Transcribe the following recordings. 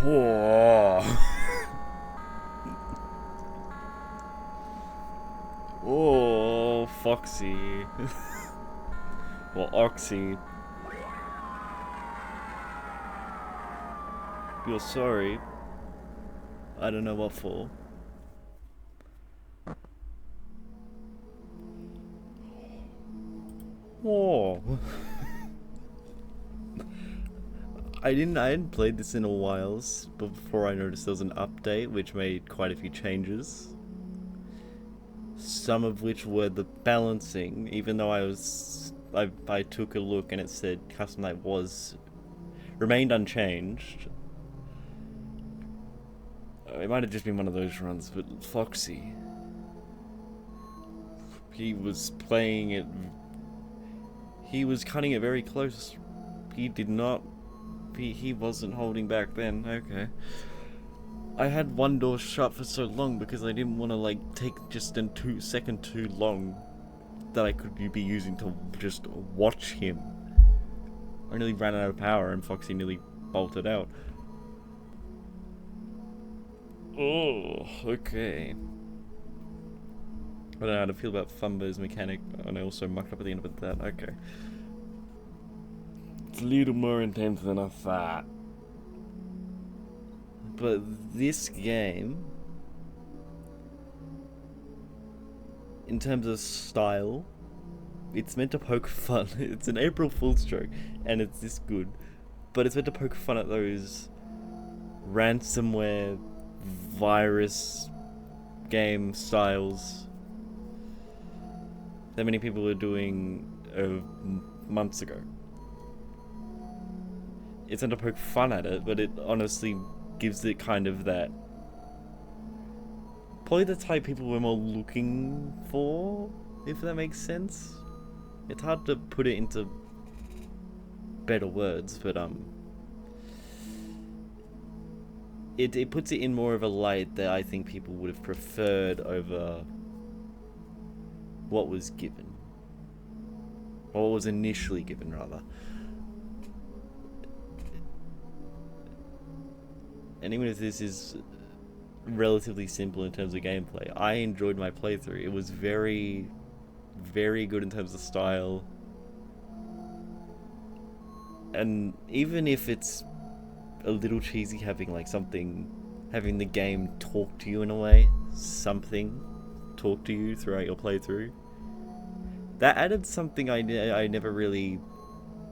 Oh. Oh, Foxy. Well, Oxy. You're sorry. I don't know what for. Oh. I hadn't played this in a while before I noticed there was an update which made quite a few changes. Some of which were the balancing, even though I took a look and it said custom night remained unchanged. It might have just been one of those runs, but Foxy, he was playing it. He was cutting it very close. He did not. He wasn't holding back then. Okay. I had one door shut for so long because I didn't want to like take just a 2 second too long that I could be using to just watch him. I nearly ran out of power and Foxy nearly bolted out. Oh, okay. I don't know how to feel about Fumbo's mechanic, and I also mucked up at the end of that. Okay. It's a little more intense than I thought. But this game, in terms of style, it's meant to poke fun. It's an April Fool's joke, and it's this good. But it's meant to poke fun at those ransomware, virus game styles that many people were doing months ago. It's meant to poke fun at it, but it honestly gives it kind of that, probably the type people were more looking for, if that makes sense. It's hard to put it into better words, but it puts it in more of a light that I think people would have preferred over what was given, or what was initially given rather. And even if this is relatively simple in terms of gameplay, I enjoyed my playthrough. It was very, very good in terms of style. And even if it's a little cheesy having the game talk to you in a way, talk to you throughout your playthrough, that added something I never really,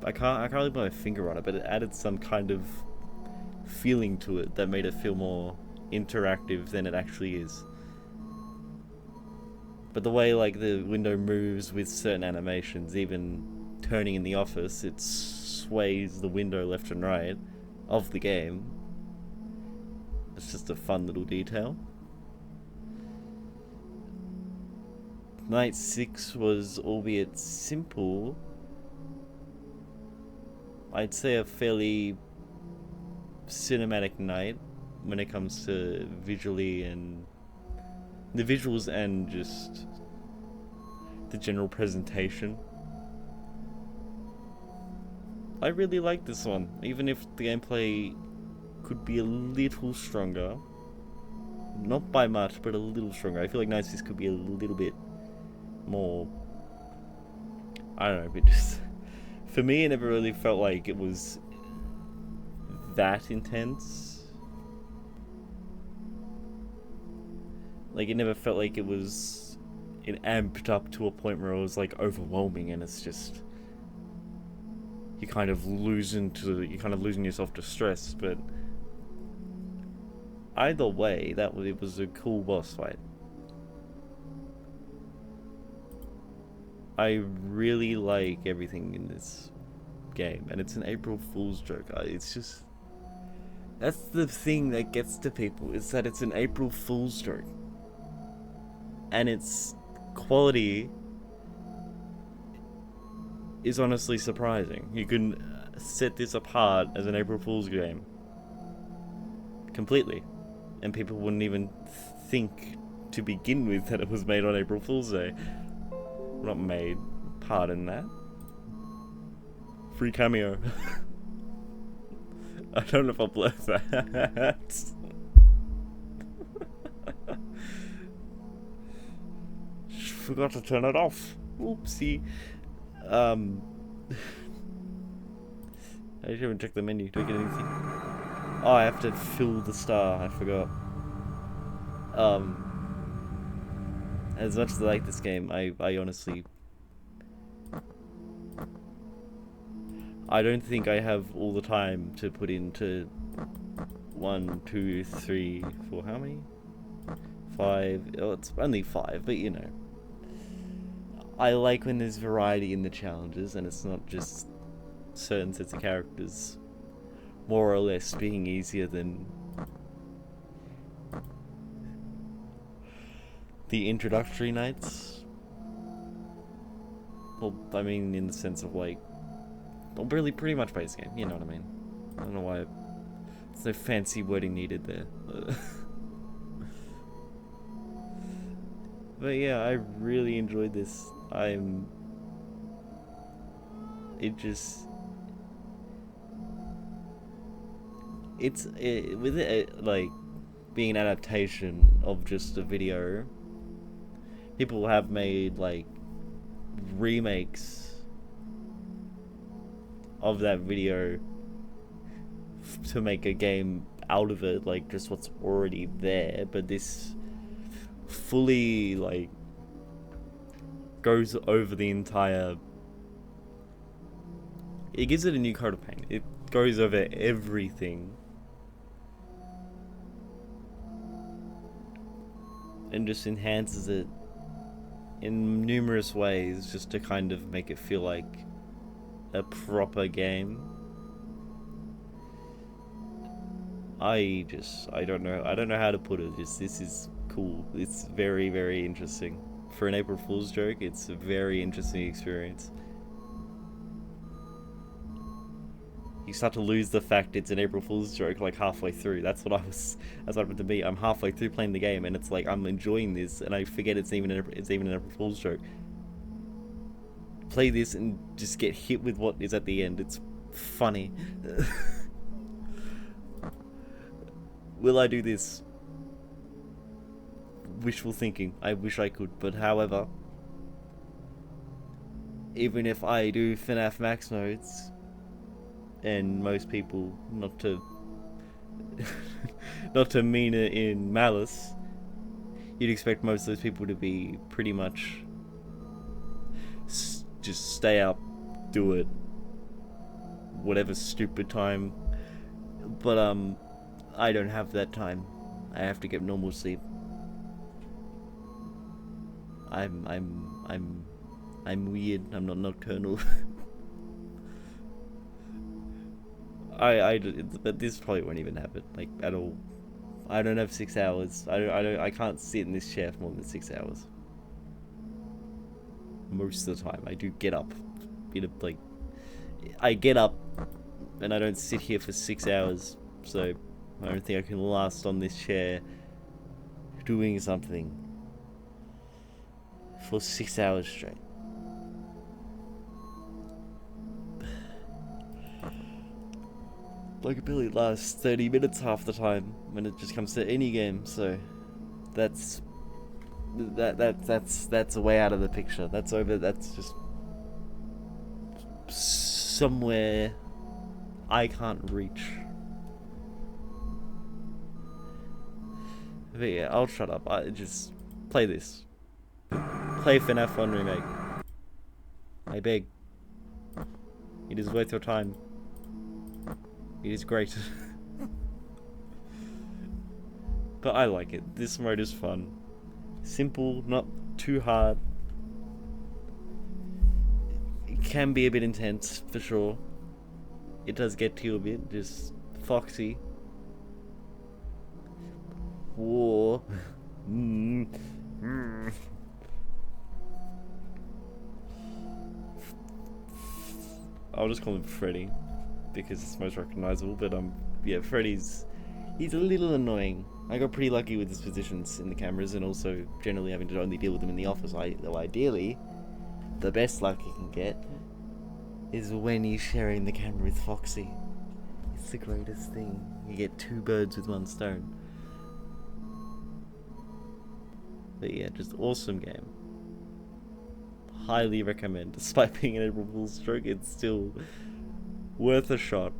I can't really put my finger on it, but it added some kind of feeling to it that made it feel more interactive than it actually is. But the way like the window moves with certain animations, even turning in the office, it sways the window left and right of the game. It's just a fun little detail. Night 6 was, albeit simple, I'd say a fairly cinematic night when it comes to visually and the visuals and just the general presentation. I really like this one, even if the gameplay could be a little stronger. Not by much, but a little stronger. I feel like Night 6 could be a little bit more, I don't know, but just for me it never really felt like it was that intense. Like it never felt like it amped up to a point where it was like overwhelming, and it's just you're kind of losing yourself to stress. But either way, it was a cool boss fight. I really like everything in this game, and it's an April Fool's joke. It's just, that's the thing that gets to people, is that it's an April Fool's joke. And its quality is honestly surprising. You can set this apart as an April Fool's game completely, and people wouldn't even think to begin with that it was made on April Fool's Day. Not made, pardon that. Free cameo. I don't know if I'll blur that. Forgot to turn it off. Oopsie. I haven't checked the menu. Do I get anything? Oh, I have to fill the star. I forgot. As much as I like this game, I honestly... I don't think I have all the time to put into 1, 2, 3, 4, how many? 5, oh, it's only 5, but you know. I like when there's variety in the challenges and it's not just certain sets of characters more or less being easier than the introductory nights. Well, I mean in the sense of like, well, really pretty much base game, you know what I mean. I don't know why there's no fancy wording needed there. But yeah, I really enjoyed this. With it like being an adaptation of just a video, people have made like remakes of that video to make a game out of it, like just what's already there, but this fully like goes over the entire, it gives it a new coat of paint. It goes over everything and just enhances it in numerous ways just to kind of make it feel like a proper game. I don't know how to put it. Just, this is cool. It's very, very interesting. For an April Fool's joke, it's a very interesting experience. You start to lose the fact it's an April Fool's joke like halfway through. That's what happened to me. I'm halfway through playing the game and it's like I'm enjoying this and I forget it's even an April Fool's joke. Play this and just get hit with what is at the end. It's funny. Will I do this? Wishful thinking. I wish I could, but however, even if I do FNaF max modes, and most people, not to mean it in malice, you'd expect most of those people to be pretty much just stay up, do it, whatever stupid time. But I don't have that time. I have to get normal sleep. I'm weird. I'm not nocturnal. But this probably won't even happen, like, at all. I don't have 6 hours. I can't sit in this chair for more than 6 hours. Most of the time, I do get up. I get up, and I don't sit here for 6 hours. So I don't think I can last on this chair doing something for 6 hours straight. I could barely last 30 minutes half the time when it just comes to any game, so that's way out of the picture. That's just somewhere I can't reach. But yeah, I'll shut up. I just play this. Play FNaF 1 Remake. I beg. It is worth your time. It is great. But I like it. This mode is fun. Simple, not too hard. It can be a bit intense, for sure. It does get to you a bit, just foxy. War. I'll just call him Freddy, because it's most recognizable, but yeah, Freddy's, he's a little annoying. I got pretty lucky with his positions in the cameras and also generally having to only deal with them in the office. Though ideally, the best luck you can get is when he's sharing the camera with Foxy. It's the greatest thing. You get 2 birds with 1 stone. But yeah, just awesome game. Highly recommend. Despite being an April stroke, it's still worth a shot.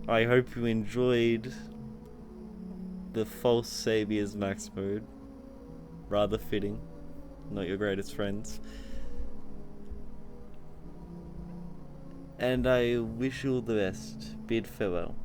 I hope you enjoyed the false Saviours max mode. Rather fitting. Not your greatest friends. And I wish you all the best. Bid farewell.